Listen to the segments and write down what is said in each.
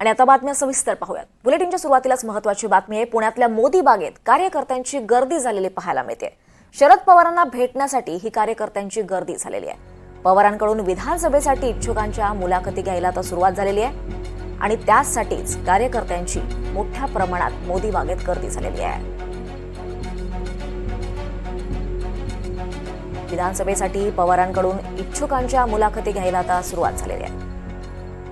आणि आता बातम्या सविस्तर पाहूयात। बुलेटिनच्या सुरुवातीलाच महत्त्वाची बातमी आहे। पुण्यातल्या मोदी बागेत कार्यकर्त्यांची गर्दी झालेली पाहायला मिळते। शरद पवारांना भेटण्यासाठी ही कार्यकर्त्यांची गर्दी झालेली आहे। पवारांकडून विधानसभेसाठी इच्छुकांच्या मुलाखती घ्यायला आता सुरुवात झालेली आहे आणि त्यासाठीच कार्यकर्त्यांची मोठ्या प्रमाणात मोदी बागेत गर्दी झालेली आहे। विधानसभेसाठी पवारांकडून इच्छुकांच्या मुलाखती घ्यायला आता सुरुवात झालेली आहे।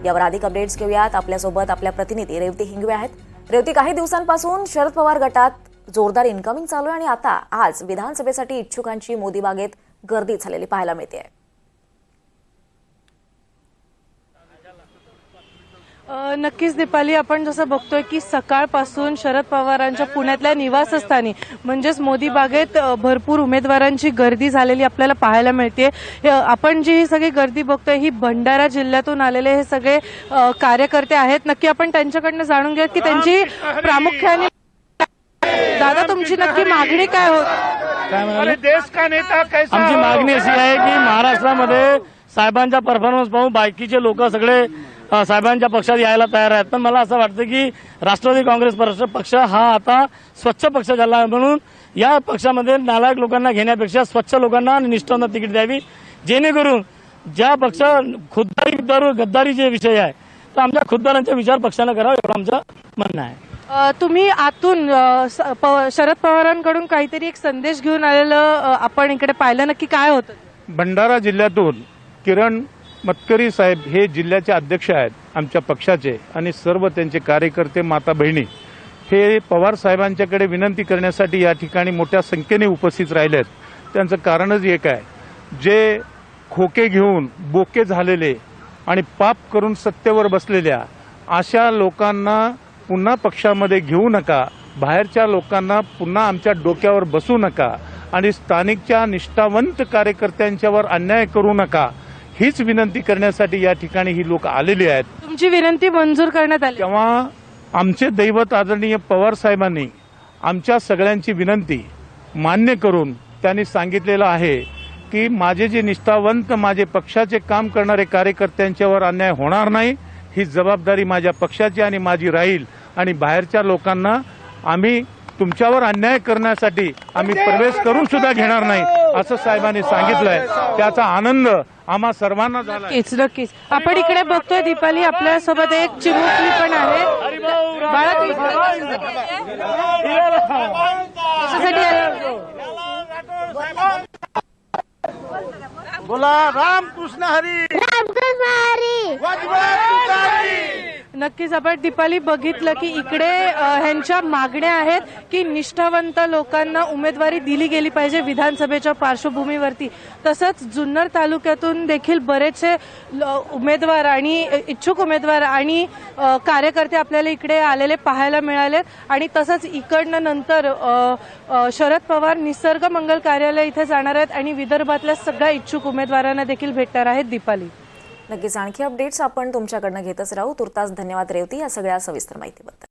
यावर अधिक अपडेट्स घेऊयात। आपल्यासोबत आपल्या प्रतिनिधी रेवती हिंगवे आहेत। रेवती, काही दिवसांपासून शरद पवार गटात जोरदार इन्कमिंग चालू आहे आणि आता आज विधानसभेसाठी इच्छुकांची मोदी बागेत गर्दी झालेली पाहायला मिळते। नक्कीच दीपाली, आपण जसं बघतोय की सकाळपासून शरद पवारांच्या पुण्यातल्या निवासस्थानी म्हणजेच मोदी बागेत भरपूर उमेदवारांची गर्दी झालेली आपल्याला पाहायला मिळते। आपण जी सगळी गर्दी बघतोय ही भंडारा जिल्ह्यातून आलेले हे सगळे कार्यकर्ते आहेत। नक्की आपण त्यांच्याकडनं जाणून घेऊयात की त्यांची प्रामुख्याने दादा तुमची नक्की मागणी काय होती? देश का नेता कैसा? आमची मागणी अशी आहे की महाराष्ट्रामध्ये साहेबांचा परफॉर्मन्स पाहून बाकीचे लोक सगळे साहेबांच्या पक्षात यायला तयार आहेत। पण मला असं वाटतं की राष्ट्रवादी काँग्रेस पक्ष हा आता स्वच्छ पक्ष झाला, म्हणून या पक्षामध्ये नालायक लोकांना घेण्यापेक्षा स्वच्छ लोकांना आणि निष्ठावंत तिकीट द्यावी, जेणेकरून ज्या पक्ष खुद्दारी गद्दारी जे विषय आहे तर आमच्या खुद्दारांचा विचार पक्षानं करावा, एवढं आमचं म्हणणं आहे। तुम्ही आतून शरद पवारांकडून काहीतरी एक संदेश घेऊन आलेलं आपण इकडे पाहिलं, नक्की काय होतं? भंडारा जिल्ह्यातून किरण मतकरी साहेब हे जिल्ह्याचे अध्यक्ष आहेत आमच्या पक्षाचे, आणि सर्व त्यांचे कार्यकर्ते माता बहिणी हे पवार साहेबांच्याकडे विनंती करण्यासाठी या ठिकाणी मोठ्या संख्येने उपस्थित राहिलेत। त्यांचं कारणच एक आहे, जे खोके घेऊन बोके झालेले आणि पाप करून सत्तेवर बसलेल्या अशा लोकांना पुन्हा पक्षामध्ये घेऊ नका, बाहेरच्या लोकांना पुन्हा आमच्या डोक्यावर बसू नका आणि स्थानिकच्या निष्ठावंत कार्यकर्त्यांच्यावर अन्याय करू नका, हीच विनंती करण्यासाठी या ठिकाणी ही लोक आलेली आहेत। तुमची विनंती मंजूर करण्यात आली तेव्हा आमचे दैवत आदरणीय पवार साहेबांनी आमच्या सगळ्यांची विनंती मान्य करून त्यांनी सांगितलेलं आहे की माझे जे निष्ठावंत माझे पक्षाचे काम करणारे कार्यकर्त्यांच्यावर अन्याय होणार नाही, ही जबाबदारी माझ्या पक्षाची आणि माझी राहील, आणि बाहेरच्या लोकांना आम्ही तुमच्यावर अन्याय करण्यासाठी आम्ही प्रवेश करून सुद्धा घेणार नाही, असं साहेबांनी सांगितलंय। त्याचा आनंद आम्हा सर्वांना झाला। नक्कीच आपण इकडे बघतोय दीपाली, आपल्यासोबत एक चिमुकली पण आहे। बोला रामकृष्ण हरी, रामकृष्ण हरी। नक्कीच आपण दीपाली बघितलं की इकडे ह्यांच्या मागण्या आहेत की निष्ठावंत लोकांना उमेदवारी दिली गेली पाहिजे विधानसभेच्या पार्श्वभूमीवरती। तसंच जुन्नर तालुक्यातून देखील बरेचसे उमेदवार आणि इच्छुक उमेदवार आणि कार्यकर्ते आपल्याला इकडे आलेले पाहायला मिळाले, आणि तसंच इकडनं नंतर शरद पवार निसर्ग मंगल कार्यालय इथे जाणार आहेत आणि विदर्भातल्या सगळ्या इच्छुक उमेदवारांना देखील भेटणार आहेत। दीपाली, नक्कीच आणखी अपडेट्स आपण तुमच्याकडनं घेतच राहू। तुर्तास धन्यवाद रेवती या सगळ्या सविस्तर माहितीबद्दल।